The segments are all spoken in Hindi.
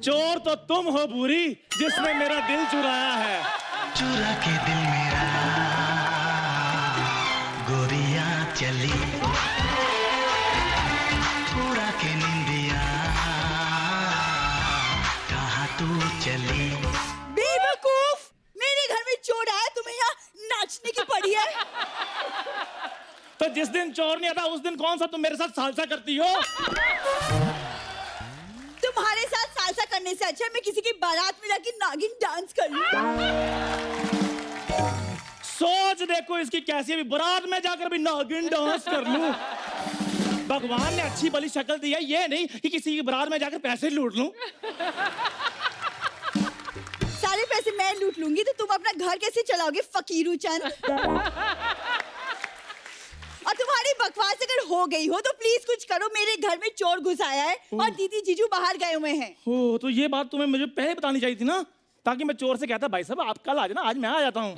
चोर तो तुम हो भूरी, जिसने मेरा दिल चुराया है। चुरा के दिल मेरा गोरिया चली, चुरा के निंदिया कहाँ तू चली। बेवकूफ, मेरे घर में चोर आया, तुम्हें यहाँ नाचने की पड़ी है। तो जिस दिन चोर नहीं आता उस दिन कौन सा तुम मेरे साथ सालसा करती हो? तुम्हारे साथ सालसा करने से अच्छा मैं किसी की बारात में जाके नागिन डांस कर लूं। सोच देखो इसकी कैसी है, बारात में जाकर भी नागिन डांस कर लूं। भगवान ने अच्छी भली शक्ल दी है, ये नहीं कि किसी की बारात में जाकर पैसे लूट लूं। सारे पैसे मैं लूट लूंगी तो तुम अपना घर कैसे चलाओगे फकीरू चंद? और तुम्हारी बकवास अगर हो गई हो तो प्लीज कुछ करो, मेरे घर में चोर घुस आया है और दीदी जीजू बाहर गए हुए हैं। हो तो ये बात तुम्हें मुझे पहले बतानी चाहिए थी ना, ताकि मैं चोर से कहता भाई साहब आप कल आ जाना, आज मैं आ जाता हूँ।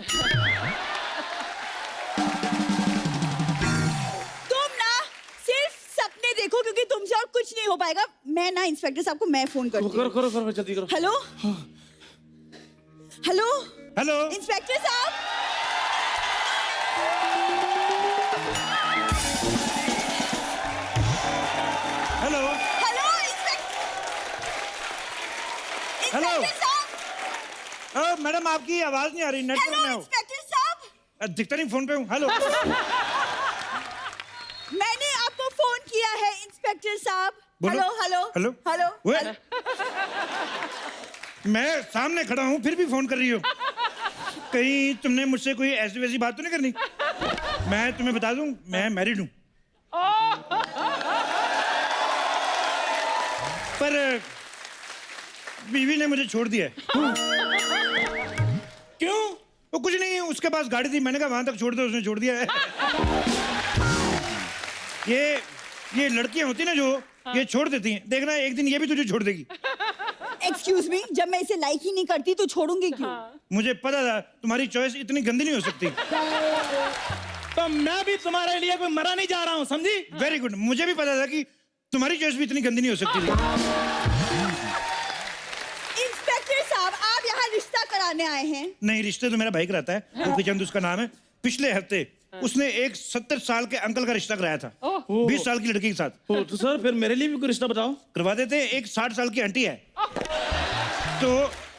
तुम ना सिर्फ सपने देखो, क्योंकि तुमसे और कुछ नहीं हो पाएगा। मैं ना इंस्पेक्टर साहब को मैं फोन करती हूँ। करो करो करो जल्दी करो। हेलो हेलो हेलो इंस्पेक्टर साहब, हेलो हेलो हेलो साहब, मैडम आपकी आवाज नहीं आ रही, नेटवर्क में हेलो हो। इंस्पेक्टर साहब, दिखता नहीं फोन पे हूँ। हेलो मैंने आपको फोन किया है इंस्पेक्टर साहब। बोलो। हेलो हेलो हेलो हेलो वे? हेलो। मैं सामने खड़ा हूँ फिर भी फोन कर रही हो, कहीं तुमने मुझसे कोई ऐसी वैसी बात तो नहीं करनी? मैं तुम्हें बता दूं मैं मैरिड हूँ, पर बीवी ने मुझे छोड़ दिया है। क्यों? वो कुछ नहीं, उसके पास गाड़ी थी, मैंने कहा वहां तक छोड़ दो, उसने छोड़ दिया है। ये लड़कियां होती ना जो ये छोड़ देती हैं, देखना एक दिन ये भी तुझे छोड़ देगी। एक्सक्यूज मी, जब मैं इसे लाइक ही नहीं करती तो छोड़ूंगी क्यों? मुझे पता था तुम्हारी चॉइस इतनी गंदी नहीं हो सकती, तो मैं भी तुम्हारे लिए कोई मरा नहीं जा रहा हूँ, समझी? वेरी गुड, मुझे भी पता था कि तुम्हारी चॉइस भी इतनी गंदी नहीं हो सकती थी। इंस्पेक्टर साहब, आप यहाँ रिश्ता कराने आए हैं? नहीं, रिश्ते तो मेरा भाई कराता है, गोपी चंद उसका नाम है। पिछले हफ्ते उसने एक 70 साल के अंकल का रिश्ता कराया था 20 साल की लड़की के साथ। तो सर फिर मेरे लिए भी कोई रिश्ता बताओ। करवा देते, एक 60 साल की आंटी है तो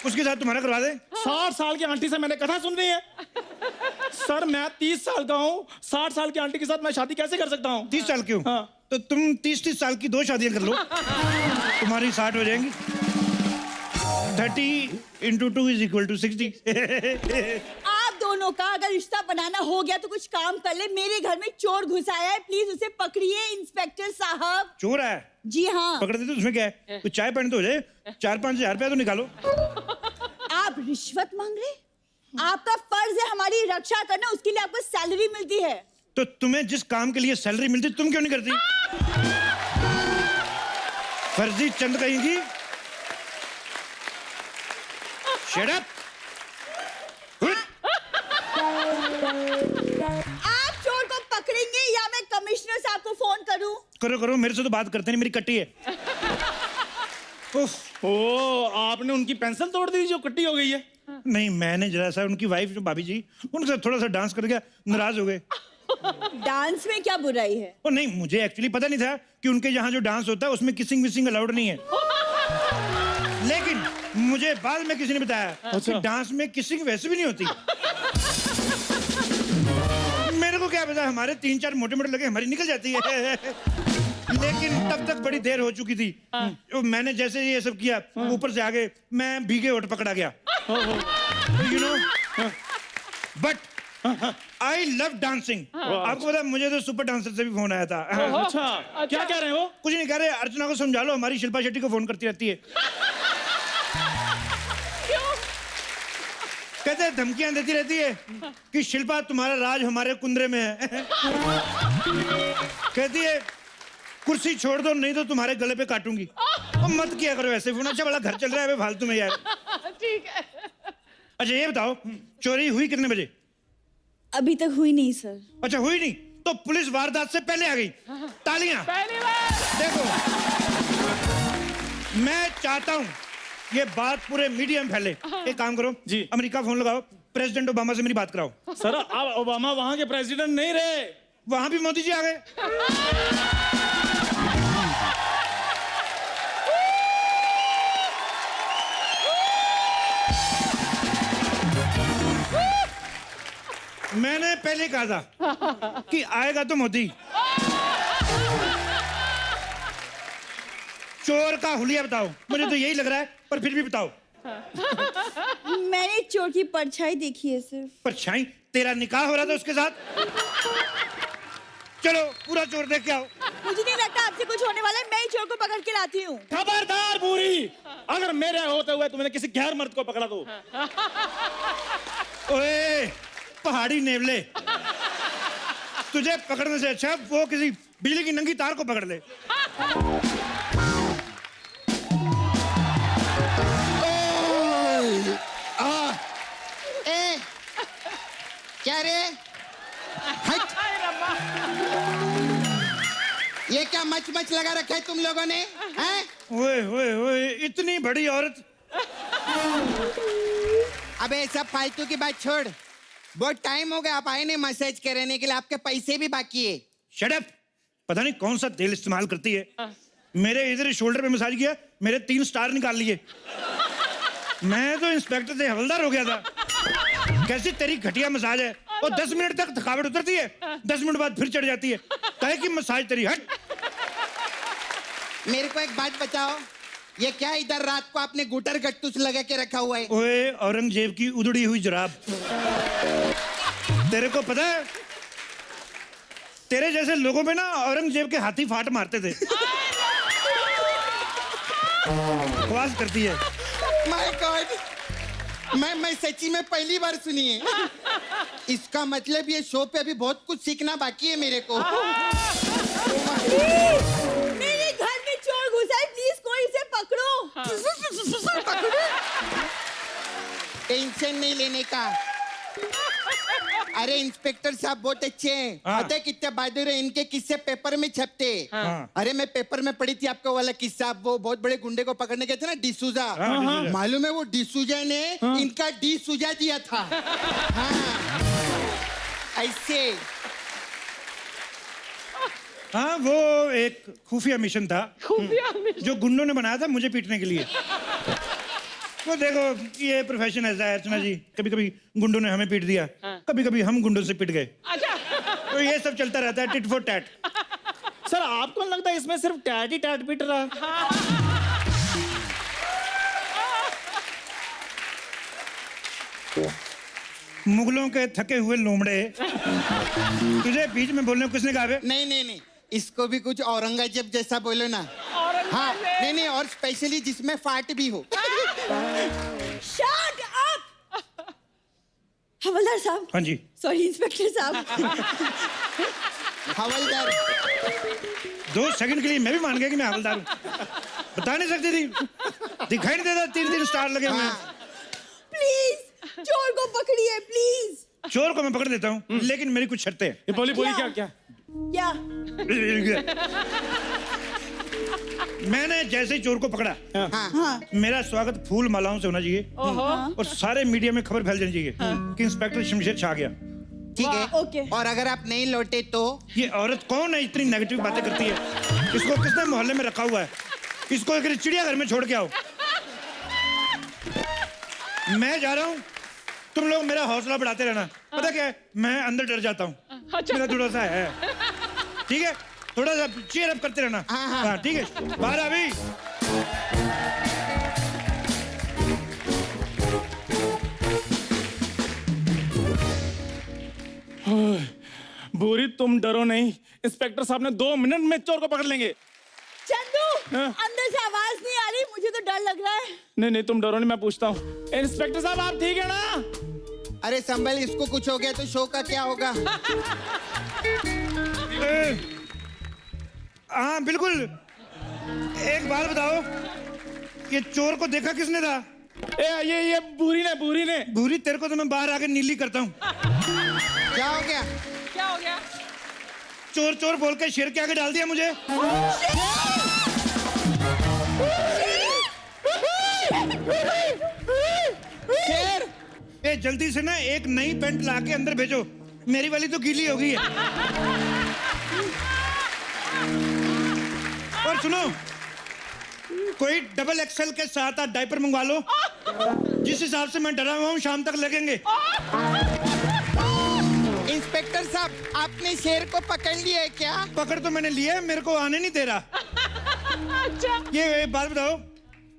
उसके साथ तुम्हारा करवा दे। 60 साल की आंटी से मैंने कथा सुन रही है सर, मैं 30 साल का हूँ, 60 साल की आंटी के साथ मैं शादी कैसे कर सकता हूँ? 30 साल की हूँ? हाँ। तो तुम 30 साल की 2 शादियां कर लो, तुम्हारी 60 हो जाएंगी। 30 × 2 = 60। आप दोनों का अगर रिश्ता बनाना हो गया तो कुछ काम कर ले। मेरे घर में चोर घुस आया है, प्लीज उसे पकड़िए इंस्पेक्टर साहब। चोर है? जी हाँ। पकड़ देते, उसमें क्या है? कुछ चाय पानी तो हो जाए, 4-5 हजार रुपया तो निकालो। आप रिश्वत मांग रहे? आपका फर्ज है हमारी रक्षा करना, उसके लिए आपको सैलरी मिलती है। तो तुम्हें जिस काम के लिए सैलरी मिलती तुम क्यों नहीं करती? फर्जी चंद कहेंगी। Shut up! आप चोर को पकड़ेंगे या मैं कमिश्नर साहब को फोन करूं? करो करो, मेरे से तो बात करते नहीं, मेरी कट्टी है। उफ, ओ, आपने उनकी पेंसिल तोड़ दी जो कट्टी हो गई है? नहीं, मैंने जरा सा उनकी वाइफ जो भाभी जी, उनके साथ थोड़ा सा डांस कर गया, नाराज हो गए। डांस में क्या बुराई है? ओ नहीं, मुझे एक्चुअली पता नहीं था कि उनके यहाँ जो डांस होता है उसमें किसिंग विसिंग अलाउड नहीं है। लेकिन मुझे बाद में किसी ने बताया कि डांस में किसिंग वैसे भी नहीं होती। मेरे को क्या पता, हमारे 3-4 मोटे मोटे लगे, हमारी निकल जाती है। लेकिन तब तक बड़ी देर हो चुकी थी। मैंने जैसे ये सब किया, ऊपर से आगे मैं भीगे होठ पकड़ा गया। You know, but I love dancing. आपको पता, मुझे तो सुपर डांसर से भी फोन आया था। अच्छा, क्या कह रहे हो? कुछ नहीं कह रहे, अर्चना को समझा लो, हमारी शिल्पा शेट्टी को फोन करती रहती है। कहते धमकियां देती रहती है कि शिल्पा तुम्हारा राज हमारे कुंदरे में है। कहती है कुर्सी छोड़ दो नहीं तो तुम्हारे गले पे काटूंगी। मत किया करो ऐसे फोन, अच्छा बड़ा घर चल रहा है फालतू में यार। ठीक है। अच्छा ये बताओ, चोरी हुई कितने बजे? अभी तक हुई नहीं सर। अच्छा हुई नहीं, तो पुलिस वारदात से पहले आ गई। तालियां। पहली बार। देखो, मैं चाहता हूं ये बात पूरे मीडिया में फैले। एक काम करो जी। अमेरिका फोन लगाओ, प्रेसिडेंट ओबामा से मेरी बात कराओ। सर अब ओबामा वहां के प्रेसिडेंट नहीं रहे। वहां भी मोदी जी आ गए। मैंने पहले कहा था कि आएगा तो मोदी। चोर का हुलिया बताओ, मुझे तो यही लग रहा है, पर फिर भी बताओ। मैंने चोर की परछाई देखी है सिर्फ। परछाई? तेरा निकाह हो रहा था उसके साथ? चलो पूरा चोर देख के आओ। मुझे नहीं लगता आपसे कुछ होने वाला है, मैं ही चोर को पकड़ के लाती हूँ। खबरदार बूढ़ी, अगर मेरे होते हुए तुमने किसी गैर मर्द को पकड़ा तो। ओए पहाड़ी नेवले, तुझे पकड़ने से अच्छा वो किसी बिजली की नंगी तार को पकड़ ले। ए, क्या रे? हट! ये क्या मच मच लगा रखा है तुम लोगों ने? हैं? ओए ओए ओए, इतनी बड़ी औरत। अबे सब फालतू की बात छोड़। बहुत टाइम हो गया, आप आए नहीं मसाज कराने के लिए, आपके पैसे भी बाकी है। Shut up! पता नहीं कौन सा तेल इस्तेमाल करती है। मेरे इधर शोल्डर पे मसाज किया, मेरे 3 स्टार निकाल लिए। मैं तो इंस्पेक्टर से हवलदार हो गया था। कैसी तेरी घटिया मसाज है। और 10 मिनट तक थकावट उतरती है, 10 मिनट बाद फिर चढ़ जाती है। काहे की मसाज तेरी? हट! मेरे को एक बात बताओ, ये क्या इधर रात को आपने गुटर गट्टूस लगा के रखा हुआ है? ओए औरंगजेब की उधड़ी हुई जुराब। तेरे को पता है, तेरे जैसे लोगों पे ना औरंगजेब के हाथी फाट मारते थे। आवाज करती है। माय गॉड, मैं सच्ची में पहली बार सुनी है। इसका मतलब ये शो पे अभी बहुत कुछ सीखना बाकी है मेरे को। मेरे घर में चोर घुसा है, प्लीज कोई इसे पकड़ो। टेंशन नहीं लेने का। अरे इंस्पेक्टर साहब बहुत अच्छे हैं। हाँ। पता है कितने बहादुर हैं, इनके किस्से पेपर में छपते हैं। हाँ। अरे मैं पेपर में पढ़ी थी आपको वाला किस्सा, वो बहुत बड़े गुंडे को पकड़ने गए थे ना, डिसूजा। हाँ, डिसूजा। मालूम है वो डिसूजा ने इनका डी सुजा दिया था। हाँ ऐसे। हाँ, वो एक खुफिया मिशन था जो गुंडों ने बनाया था मुझे पीटने के लिए। वो देखो, ये प्रोफेशन ऐसा है अर्चना जी, कभी कभी गुंडों ने हमें पीट दिया, कभी कभी हम गुंडों से पिट गए। तो ये सब चलता रहता है, टिट फॉर टैट। सर आपको नहीं लगता इसमें सिर्फ टैट ही टैट पीट रहा है? मुगलों के थके हुए लोमड़े, तुझे बीच में बोलने को किसने कहा? नहीं नहीं नहीं, इसको भी कुछ औरंगजेब जैसा बोलो ना। हाँ नहीं नहीं, और स्पेशली जिसमें फाट भी हो। Shut up! हवलदार साहब। हाँ जी। सॉरी इंस्पेक्टर साहब। हवलदार 2 सेकंड के लिए मैं भी मान गया कि मैं हवलदार हूँ। बता नहीं सकती थी, दिखाई नहीं देता 3 स्टार लगे हुए हैं। प्लीज चोर को पकड़िए प्लीज। चोर को मैं पकड़ लेता हूँ, लेकिन मेरी कुछ शर्तें हैं। ये बोली क्या? क्या? क्या? मैंने जैसे ही चोर को पकड़ा, हाँ। मेरा स्वागत फूल मालाओं से होना चाहिए और सारे मीडिया में खबर फैल जानी चाहिए कि इंस्पेक्टर शमशेर छा गया। ठीक है। ओके। और अगर आप नहीं लौटे तो? ये औरत कौन है इतनी नेगेटिव बातें करती है? इसको किसने मोहल्ले में रखा हुआ है? इसको एक चिड़ियाघर में छोड़ के आओ। मैं जा रहा हूँ, तुम लोग मेरा हौसला बढ़ाते रहना। पता क्या है, मैं अंदर डर जाता हूँ, मेरा थोड़ा सा है। ठीक है, थोड़ा सा चीयर अप करते रहना। हाँ ठीक है, बाहर अभी। बूढ़ी तुम डरो नहीं, इंस्पेक्टर साहब ने 2 मिनट में चोर को पकड़ लेंगे। चंदू, हाँ? अंदर से आवाज नहीं आ रही, मुझे तो डर लग रहा है। नहीं तुम डरो नहीं, मैं पूछता हूँ। इंस्पेक्टर साहब आप ठीक है ना? अरे संभल, इसको कुछ हो गया तो शो का क्या होगा? हाँ बिल्कुल। एक बात बताओ, ये चोर को देखा किसने था? ये बूढ़ी ने। भूरी, तेरे को तो मैं बाहर आके नीली करता हूँ। क्या हो गया? क्या हो गया? चोर चोर बोल के शेर के आगे डाल दिया मुझे। जल्दी से ना एक नई पैंट ला के अंदर भेजो, मेरी वाली तो गीली हो गई है। और सुनो, कोई डबल एक्सेल के साथ आप डायपर मंगवा लो, जिस हिसाब से मैं डरा हुआ हूँ शाम तक लगेंगे। इंस्पेक्टर साहब, आपने शेर को पकड़ लिया है क्या? पकड़ तो मैंने लिया है, मेरे को आने नहीं दे रहा। ये बात बताओ,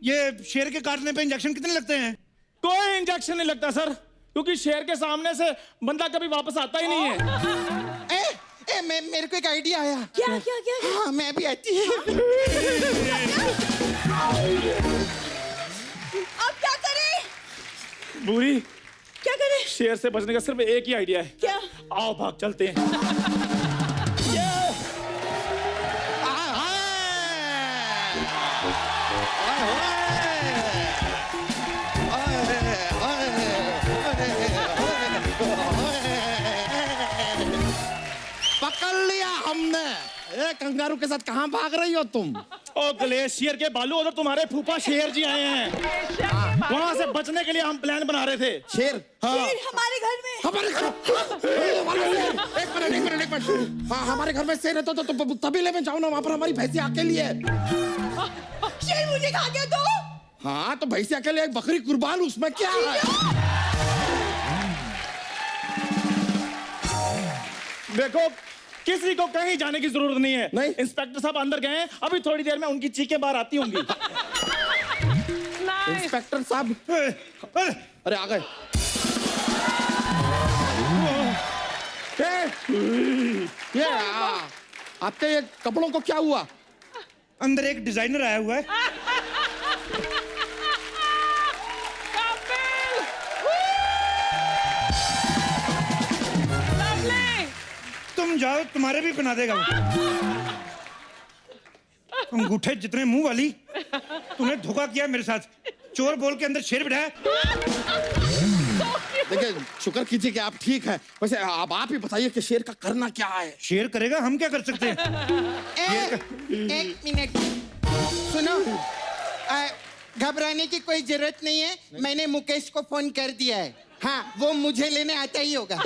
ये शेर के काटने पे इंजेक्शन कितने लगते हैं? कोई इंजेक्शन नहीं लगता सर, क्योंकि शेर के सामने से बंदा कभी वापस आता ही नहीं है। मेरे को एक आइडिया आया। क्या क्या क्या? हाँ, मैं भी आती है। अब क्या करें? बूढ़ी, क्या करें? शेर से बचने का सिर्फ एक ही आइडिया है। क्या? आओ भाग चलते हैं। पकड़ लिया हमने। ए कंगारू के साथ कहाँ भाग रही हो तुम? ओ ग्लेशियर के बालू, उधर तुम्हारे फूफा शेर जी आए हैं, वहां से बचने के लिए हम प्लान बना रहे थे। शेर? हाँ। शेर हमारे घर में? हमारे घर? एक मिनट। हाँ, हमारे घर में शेर है तो तबेले में जाओ ना, वहाँ पर हमारी भैंसी अकेली है। शेर मुझे खा गया तो? हाँ, तो भैंसी अकेले, एक बकरी कुर्बान, उसमें क्या है? देखो, किसी को कहीं जाने की जरूरत नहीं है। नहीं। इंस्पेक्टर साहब अंदर गए हैं, अभी थोड़ी देर में उनकी चीखें बाहर आती होंगी। इंस्पेक्टर साहब, अरे आ गए। ये आपके ये कपड़ों को क्या हुआ? अंदर एक डिजाइनर आया हुआ है। तुम जाओ, तुम्हारे भी बना देगा वो। अंगूठे जितने मुंह वाली, तूने धोखा किया मेरे साथ। चोर बोल के अंदर शेर बिठाया। देखिए, शुक्र कीजिए कि आप ठीक हैं। वैसे अब आप ही बताइए कि शेर का करना क्या है? शेर करेगा, हम क्या कर सकते हैं? एक मिनट सुनो, घबराने की कोई जरूरत नहीं है। मैंने मुकेश को फोन कर दिया है। हाँ, वो मुझे लेने आता ही होगा।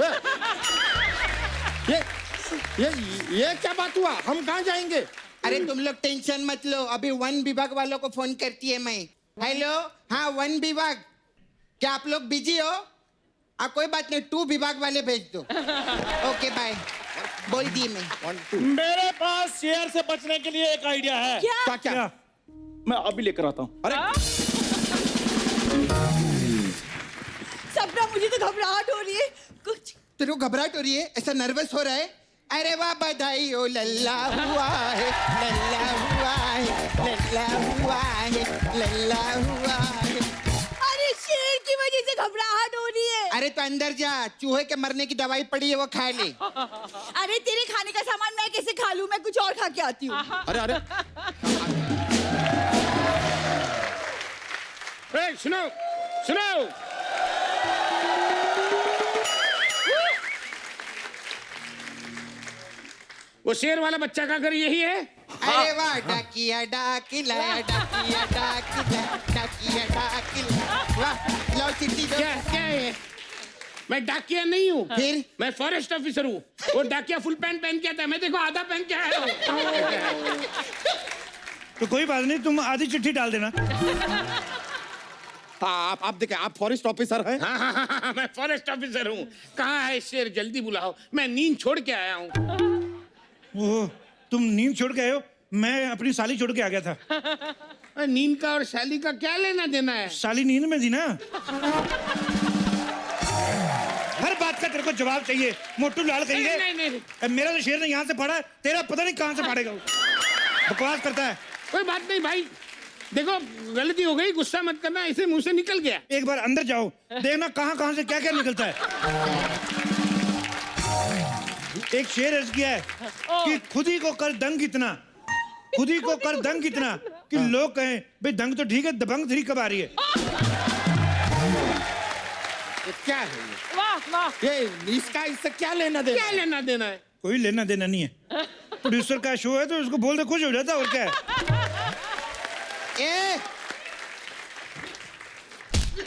ये क्या बात हुआ? हम कहाँ जाएंगे? अरे तुम लोग टेंशन मत लो, अभी वन विभाग वालों को फोन करती है मैं। हेलो, हाँ वन विभाग, क्या आप लोग बिजी हो? कोई बात नहीं, 2 विभाग वाले भेज दो। ओके बाय, बोल दिए मैं। मेरे पास शेर से बचने के लिए एक आइडिया है। क्या? क्या? मैं अभी लेकर आता हूँ। अरे सपना, मुझे तो घबराहट हो रही है कुछ। तेरे को घबराहट हो रही है? ऐसा नर्वस हो रहा है? अरे वाह, बधाई हो, लल्ला हुआ है, लल्ला हुआ है, लल्ला हुआ है, लल्ला हुआ है। अरे शेर की वजह से घबराहट हो रही है। अरे तो अंदर जा, चूहे के मरने की दवाई पड़ी है, वो खा ले। अरे तेरे खाने का सामान मैं कैसे खा लूं? मैं कुछ और खा के आती हूँ। अरे सुनो। वो शेर वाला बच्चा का घर यही है? अरे वाह, डाकिया डाकिला, डाकिया डाकिला, डाकिया डाकिला। वाह, लाओ चिट्ठी दो। क्या है? मैं डाकिया नहीं हूँ, फिर? मैं फॉरेस्ट ऑफिसर हूँ। वो डाकिया फुल पैंट पहन के आता है, मैं देखो आधा पहन के आया हूँ। तो कोई बात नहीं, तुम आधी चिट्ठी डाल देना। हाँ, आप देखिए, आप फॉरेस्ट ऑफिसर हैं? हाँ, मैं फॉरेस्ट ऑफिसर हूँ। कहाँ है शेर? जल्दी बुलाओ, मैं नींद छोड़ के आया हूँ। ओह, तुम नींद छोड़ के आए हो? मैं अपनी साली छोड़ के आ गया था। नींद का और शाली का क्या लेना देना है? साली नींद में थी ना। हर बात का तेरे को जवाब चाहिए, मोटू लाल कहेंगे। नहीं। मेरा तो शेर ने यहाँ से फाड़ा, तेरा पता नहीं कहाँ से फाड़ेगा। बकवास करता है। कोई बात नहीं भाई, देखो गलती हो गई, गुस्सा मत करना, ऐसे मुंह से निकल गया। एक बार अंदर जाओ, देखना कहाँ से क्या क्या निकलता है। एक शेर अर्ज किया है कि खुद ही को कर दंग इतना, खुद ही को कर दंग इतना कि लोग कहें भाई दंग तो ठीक है, दबंग 3 कब आ रही है। ये क्या है? ये इसका इससे क्या लेना देना? क्या लेना देना है? कोई लेना देना नहीं है। प्रोड्यूसर का शो है तो उसको बोल दे, खुश हो जाता है, और क्या है। ए,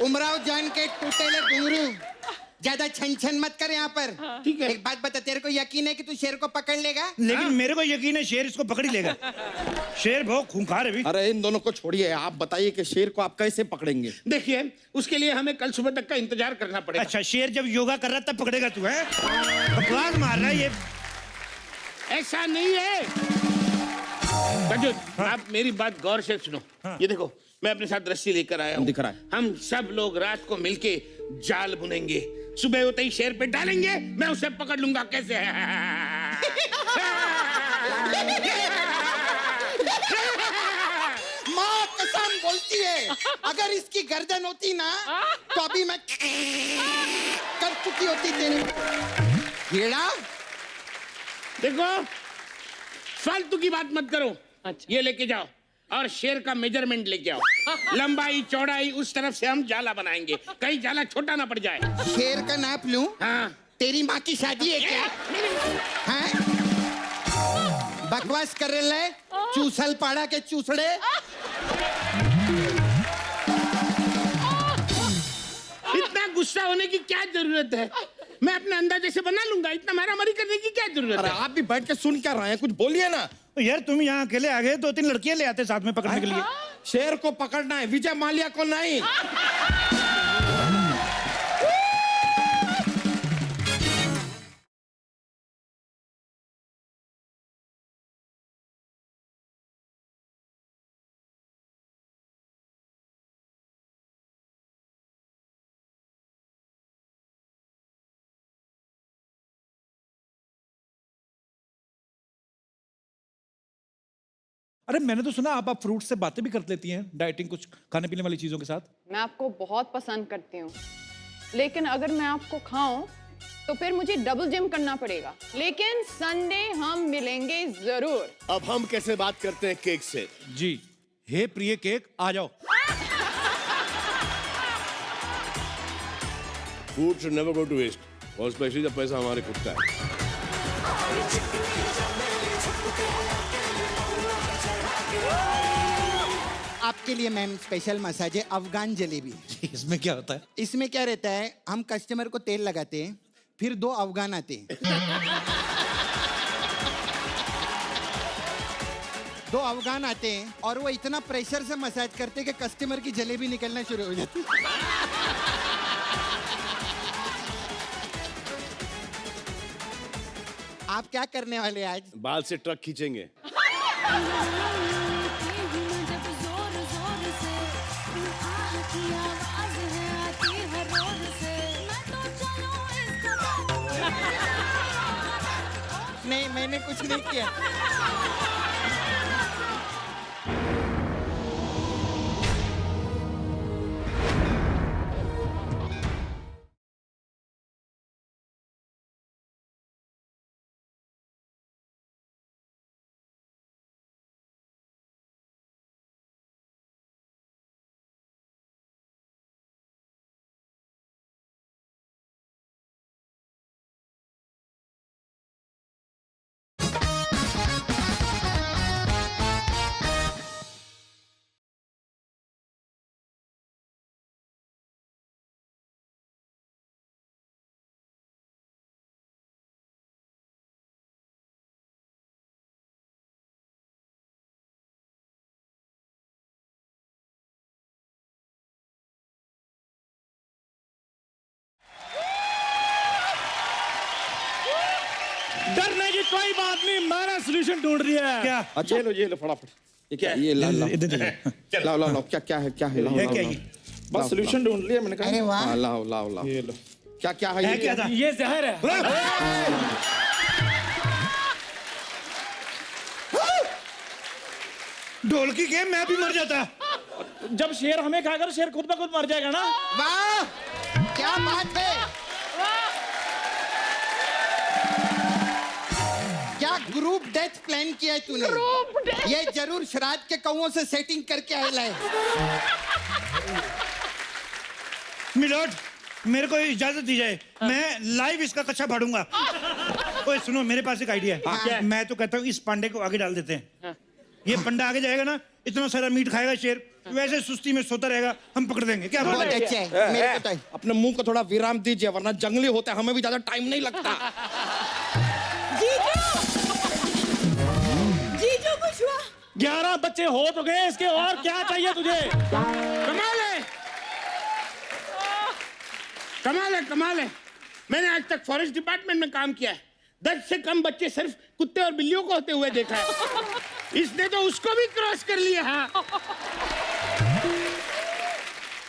उमराव जान के टूटेले घुंगरू, ज्यादा छन छन मत कर यहाँ पर। ठीक है। एक बात बता, तेरे को यकीन है कि तू शेर को पकड़ लेगा? लेकिन मेरे को यकीन है शेर इसको पकड़ ही लेगा। शेर बहुत खूंखार है भी। अरे इन दोनों को छोड़िए, आप बताइए कि शेर को आप कैसे पकड़ेंगे? देखिए, उसके लिए हमें कल सुबह तक का इंतजार करना पड़ेगा। अच्छा, शेर जब योगा कर रहा तब पकड़ेगा तू? है बकवास मार रहा है ये। ऐसा नहीं है कंजूस, आप मेरी बात गौर से सुनो। ये देखो, मैं अपने साथ रस्सी लेकर आया हूँ। दिख रहा है। हम सब लोग रात को मिलके जाल बुनेंगे, सुबह होते ही शेर पे डालेंगे, मैं उसे पकड़ लूंगा। कैसे है? माँ कसम बोलती है, अगर इसकी गर्दन होती ना तो अभी मैं कर चुकी होती तेरे कीड़ा। देखो, फालतू की बात मत करो। ये लेके जाओ और शेर का मेजरमेंट लेके आओ, लंबाई चौड़ाई उस तरफ से हम जाला बनाएंगे, कहीं जाला छोटा ना पड़ जाए। शेर का नाप लूं? हाँ। तेरी माँ की शादी है क्या? हैं? बकवास कर रहे है? चूसल पाड़ा के चूसड़े। इतना गुस्सा होने की क्या जरूरत है? मैं अपने अंदाजे से बना लूंगा, इतना मारामारी करने की क्या जरूरत अरे है? आप भी बैठ के सुन क्या रहे हैं, कुछ बोलिए ना। यार तुम यहाँ अकेले आ गए, 2-3 लड़कियां ले आते साथ में पकड़ने के लिए। शेर को पकड़ना है, विजय माल्या को नहीं। अरे मैंने तो सुना आप फ्रूट से बातें भी कर लेती हैं, डाइटिंग कुछ खाने पीने वाली चीजों के साथ। मैं आपको बहुत पसंद करती हूँ, लेकिन अगर मैं आपको खाऊं तो फिर मुझे डबल जिम करना पड़ेगा। लेकिन संडे हम मिलेंगे जरूर। अब हम कैसे बात करते हैं केक से? जी, हे प्रिय केक आ जाओ। Food should never go to waste, और स्पेशली जब पैसा हमारे खुद का है। आपके लिए मैम स्पेशल मसाज है, अफगान जलेबी। इसमें क्या होता है? इसमें क्या रहता है, हम कस्टमर को तेल लगाते हैं, फिर 2 अफगान आते हैं। 2 अफगान आते हैं और वो इतना प्रेशर से मसाज करते हैं कि कस्टमर की जलेबी निकलना शुरू हो जाती है। आप क्या करने वाले आज? बाल से ट्रक खींचेंगे। नहीं, मैंने कुछ नहीं किया। डरने की कोई बात नहीं, मैंने सोल्यूशन ढूंढ लिया है। क्या? अच्छा ये लो फटाफट। ये क्या? ये ला ला लाओ लाओ लाओ। क्या क्या है? क्या है? लाओ है लाओ क्या लाओ। ये? बस सोल्यूशन ढूंढ लिया मैंने कहा। अरे वाह। हाँ, लाओ लाओ लाओ। ये लो। क्या क्या है? है ये क्या था? ये जहर है। ढोलकी के मैं भी मर जाता। जब शेर हमें खाएगा तो शेर खुद ब खुद मर जाएगा ना। वाह, क्या बात है। क्या ग्रुप डेथ प्लान किया है तूने? ये जरूर श्राद्ध के कौओं से सेटिंग करके आया है। मिलोट, मेरे को इजाजत दी जाए, मैं लाइव इसका कच्चा फाड़ूंगा। ओए सुनो, मेरे पास एक आइडिया है। क्या? मैं तो कहता हूँ इस पांडे को आगे डाल देते हैं, ये पंडा आगे जाएगा ना, इतना सारा मीट खाएगा शेर, वैसे सुस्ती में सोता रहेगा, हम पकड़ देंगे। क्या बोलते बहुत हैं? अच्छा है, मेरे को तो है। अपने मुंह को थोड़ा विराम दीजिए, वरना जंगली होता है, हमें भी ज्यादा टाइम नहीं लगता। जीजू कुछ हुआ? 11 बच्चे हो तो गए, इसके और क्या चाहिए तुझे? कमाल है, कमाल है, कमाल है। मैंने आज तक फॉरेस्ट डिपार्टमेंट में काम किया है, 10 से कम बच्चे सिर्फ कुत्ते और बिल्लियों को होते हुए देखा है। इसने तो उसको भी क्रॉस कर लिया। हाँ।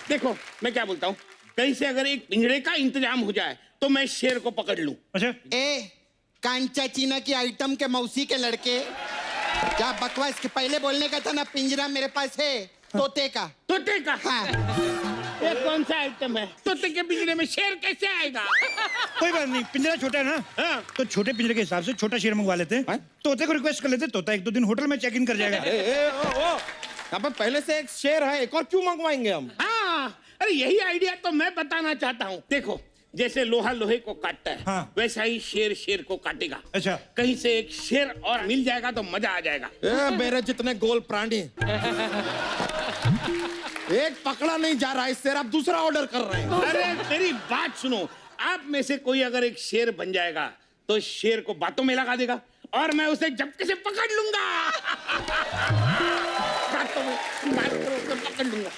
देखो मैं क्या बोलता हूँ, कहीं से अगर एक पिंजरे का इंतजाम हो जाए तो मैं शेर को पकड़ लूं। अच्छा, ए कांचा चीना की आइटम के मौसी के लड़के, क्या बकवास के पहले बोलने का था ना, पिंजरा मेरे पास है तोते का। तोते का? हाँ। ये कौन सा आइटम है? तोते के पिंजरे में शेर कैसे आएगा? कोई बात नहीं, पिंजरा छोटा है ना, हाँ। तो छोटे पिंजरे के हिसाब से छोटा शेर मंगवा लेते हैं। तोते को रिक्वेस्ट कर लेते, तोता 1-2 दिन होटल में चेक इन कर जाएगा। यहाँ पे पहले से एक शेर है, एक और क्यों मंगवाएंगे हम? हाँ, अरे यही आइडिया तो मैं बताना चाहता हूँ। देखो जैसे लोहा लोहे को काटता है, हाँ। वैसा ही शेर शेर को काटेगा। अच्छा, कहीं से एक शेर और मिल जाएगा तो मजा आ जाएगा। मेरे जितने गोल प्राणी, एक पकड़ा नहीं जा रहा है शेर, आप दूसरा ऑर्डर कर रहे हैं। अरे मेरी बात सुनो, आप में से कोई अगर एक शेर बन जाएगा तो शेर को बातों में लगा देगा और मैं उसे झपके से पकड़ लूंगा। बातों में बात करो तो पकड़ लूंगा।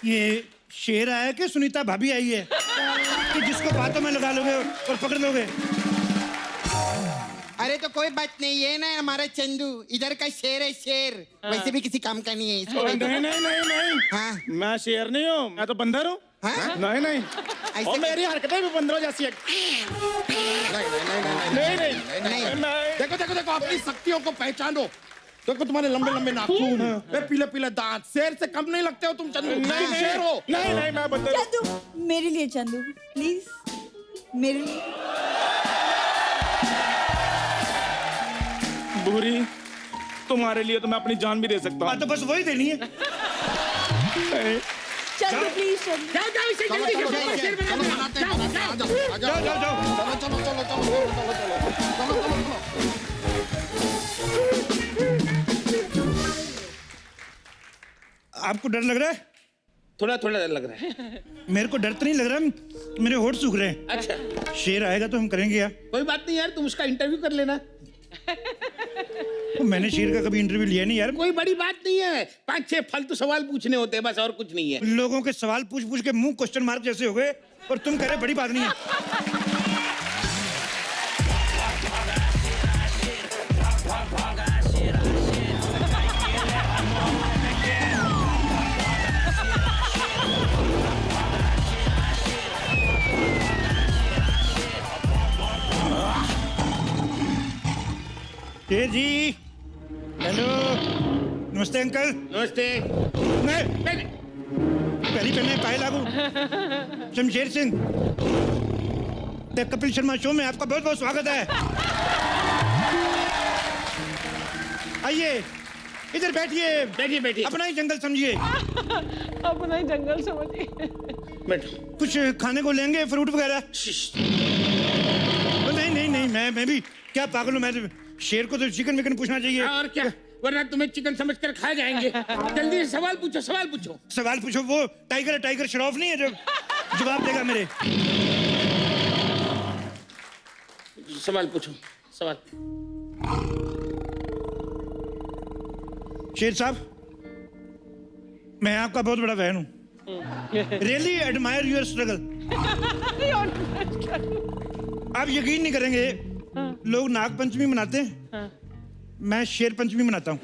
ये शेर आया कि सुनीता भाभी आई है कि जिसको बातों में लगा लोगे और पकड़ लोगे? अरे तो कोई बात नहीं, ये ना हमारा चंदू इधर का शेर है, शेर वैसे भी किसी काम का नहीं है इसको। नहीं। हाँ। मैं शेर नहीं हूँ, मैं तो बंदर हूँ। हाँ? नहीं। ऐसे और मेरी हरकतें भी बंदरों जैसी है। नहीं। देखो देखो देखो, अपनी शक्तियों को पहचानो। देखो तुम्हारे लंबे लंबे नाखून, पीले पीले दांत, शेर से कम नहीं लगते हो तुम चंदू। नहीं शेर हो। नहीं, मैं बंदर हूँ। चंदू मेरे लिए, चंदू प्लीज मेरे लिए। बुरी, तुम्हारे लिए तो मैं अपनी जान भी दे सकता हूँ। तो बस वही देनी है। चंदू प्लीज, चंदू। जाओ जाओ इसे जल्दी से चलो, शेर बना चलो, दो। बनाते हैं, बनाते हैं, आ जाओ, आ जाओ। जाओ। चलो। आपको डर लग रहा है? थोड़ा थोड़ा डर लग रहा है। मेरे को डर तो नहीं लग रहा, मेरे होठ सूख रहे हैं। अच्छा, शेर आएगा तो हम करेंगे यार। कोई बात नहीं यार, तुम उसका इंटरव्यू कर लेना। मैंने शेर का कभी इंटरव्यू लिया नहीं यार। कोई बड़ी बात नहीं है, 5-6 फालतू सवाल पूछने होते हैं बस, और कुछ नहीं है। लोगों के सवाल पूछ पूछ के मुंह क्वेश्चन मार्क जैसे हो गए और तुम कह रहे बड़ी बात नहीं है। शेर जी, हेलो, नमस्ते अंकल। नमस्ते। मैं नहीं, पहली पहले पाए लागू शमशेर सिंह, द कपिल शर्मा शो में आपका बहुत बहुत स्वागत है। आइए इधर बैठिए, बैठिए। अपना ही जंगल समझिए। अपना ही जंगल समझिए। बैठो। कुछ खाने को लेंगे, फ्रूट वगैरह? नहीं, मैं भी क्या पागल हूँ, मैं शेर को तो चिकन विकन पूछना चाहिए। और क्या, वरना तुम्हें चिकन समझकर खा जाएंगे। जल्दी से सवाल पूछो। सवाल पूछो। वो टाइगर श्रॉफ नहीं है जो जवाब देगा मेरे? सवाल पूछो। सवाल। शेर साहब, मैं आपका बहुत बड़ा फैन हूँ। Really admire your struggle. आप यकीन नहीं करेंगे, लोग नाग पंचमी मनाते हैं, मैं शेर पंचमी मनाता हूँ।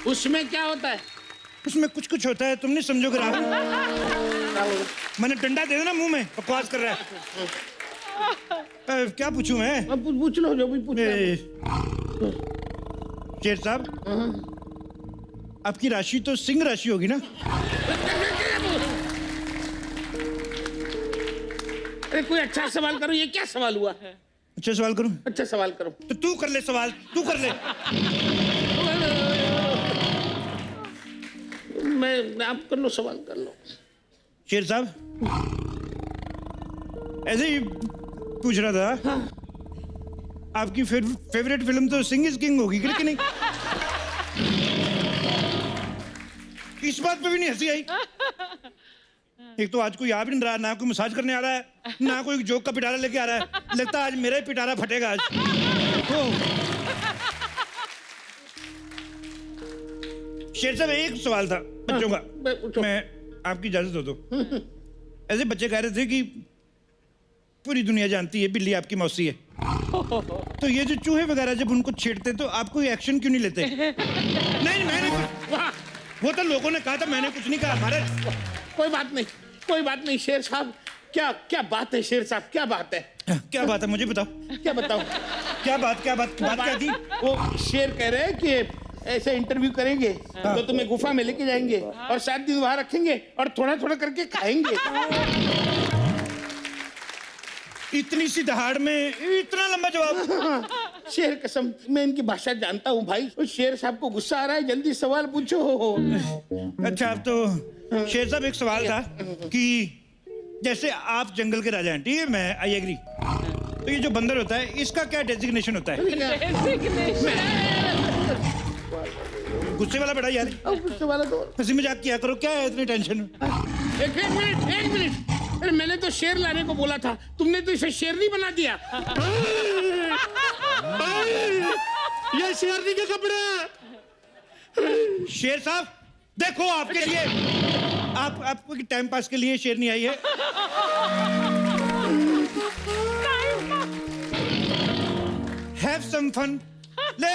उसमें क्या होता है? उसमें कुछ होता है, तुम नहीं समझोगे राहुल। मैंने डंडा दे देना मुंह में, बकवास कर रहा है। क्या पूछूं मैं? अब पूछ लो जो भी पूछना है। शेर साहब, आपकी राशि तो सिंह राशि होगी ना? अरे कोई अच्छा सवाल करो, ये क्या सवाल हुआ? अच्छा सवाल करूं? अच्छा सवाल करो। तो तू कर ले सवाल, तू कर ले। मैं आप कर लो, सवाल कर लो। शेर साहब, ऐसे ही पूछ रहा था आपकी फेवरेट फिल्म तो सिंग इज किंग होगी कि नहीं? इस बात पे भी नहीं हंसी आई। एक तो आज कोई आ भी नहीं रहा, ना कोई मसाज करने आ रहा है, ना कोई जोक का पिटारा लेके आ रहा है। लगता है आज मेरा ही पिटारा फटेगा आज। शेर साहब, एक सवाल था बच्चों का, मैं आपकी इजाजत हो तो। ऐसे बच्चे कह रहे थे कि पूरी दुनिया जानती है बिल्ली आपकी मौसी है, तो ये जो चूहे वगैरह जब उनको छेड़ते तो आप कोई एक्शन क्यों नहीं लेते? नहीं, मैंने वो तो लोगों ने कहा था, मैंने कुछ नहीं कहा। हमारे कोई बात नहीं, कोई बात नहीं शेर साहब। क्या क्या बात है शेर साहब, क्या बात है? क्या बात है मुझे बताओ। क्या बताओ? क्या बात क्या थी? वो शेर कह रहे हैं कि ऐसे इंटरव्यू करेंगे तो तुम्हें गुफा में लेके जाएंगे और 7 दिन वहां रखेंगे और थोड़ा थोड़ा करके खाएंगे। इतनी सी दहाड़ में इतना लंबा जवाब? शेर कसम, मैं इनकी भाषा जानता हूँ भाई। उस शेर साहब को गुस्सा आ रहा है, जल्दी सवाल पूछो। अच्छा, अब तो शेर साहब एक सवाल था कि जैसे आप जंगल के राजा हैं, ठीक है, मैं आई एग्री, तो ये जो बंदर होता है इसका क्या डेजिग्नेशन होता है? गुस्से वाला बेटा यार, गुस्से वाला तो हंसी मजाक किया करो, क्या है इतनी टेंशन? एक मिनट, अरे मैंने तो शेर लाने को बोला था, तुमने तो इसे शेरनी बना दिया। ये शेरनी के कपड़े। शेर साहब देखो, आपके लिए आपको टाइम पास के लिए शेरनी आई है। Have some fun. ले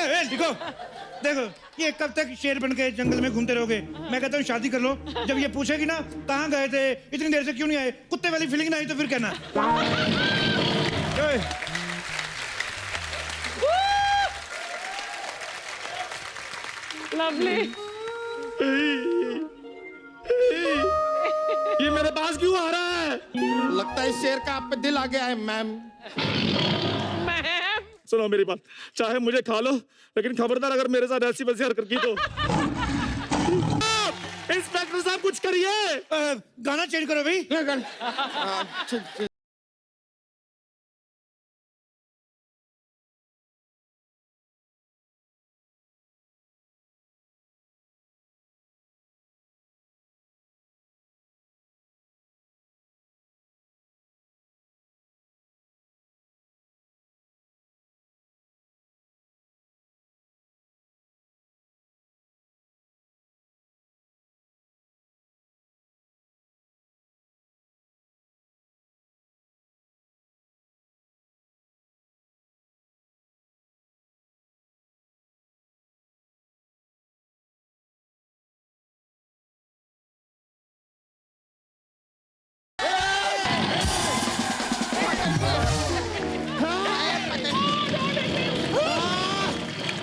देखो ये कब तक शेर बन के जंगल में घूमते रहोगे? मैं कहता हूँ शादी कर लो। जब ये पूछेगी ना कहाँ गए थे, इतनी देर से क्यों नहीं आए, कुत्ते वाली फीलिंग ना आई तो फिर कहना। लवली। ये मेरे पास क्यों आ रहा है? लगता है शेर का आप पे दिल आ गया है मैम। सुनो मेरी बात, चाहे मुझे खा लो लेकिन खबरदार अगर मेरे साथ ऐसी वैसी हरकत की तो। इंस्पेक्टर साहब कुछ करिए। गाना चेंज करो भाई।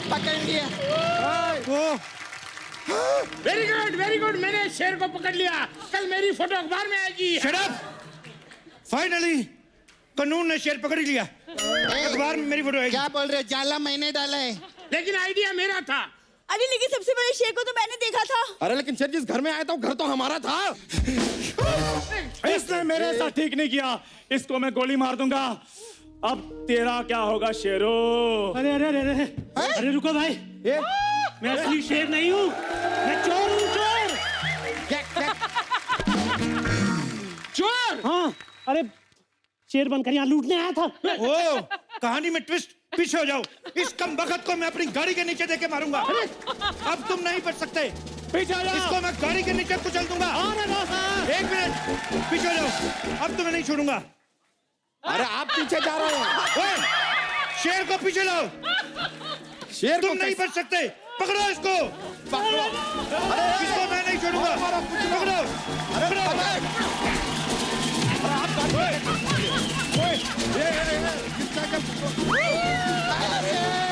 पकड़ लिया। वेरी गुड, मैंने शेर को पकड़ लिया। कल मेरी फोटो अखबार में आएगी। Shut up! फाइनली कानून ने शेर पकड़ ही लिया। अखबार में मेरी फोटो आएगी। क्या बोल रहे? जाला मैंने डाला है। लेकिन आइडिया मेरा था। अरे लेकिन सबसे बड़े शेर को तो मैंने देखा था। अरे लेकिन शेर जिस घर में आया था वो घर तो हमारा था। इसने मेरे साथ ठीक नहीं किया, इसको मैं गोली मार दूंगा। अब तेरा क्या होगा शेरो? अरे अरे अरे अरे अरे रुको भाई, मैं असली शेर नहीं हूँ, मैं चोर हूँ, चोर। हाँ, अरे शेर बनकर यहाँ लूटने आया था। ओ, कहानी में ट्विस्ट। पीछे हो जाओ, इस कम बखत को मैं अपनी गाड़ी के नीचे देके मारूंगा। अब तुम नहीं बच सकते। पीछे हो जाओ। इसको मैं गाड़ी के नीचे कुचल दूंगा। एक मिनट, पीछे हो जाओ, अब तुम्हें नहीं छोड़ूंगा। अरे आप पीछे जा रहे हो। ओए, शेर को पीछे लाओ। शेर तुम नहीं बच सकते, पकड़ो इसको। इसको मैं नहीं छोड़ूंगा। पकड़ो, पकड़ो। ये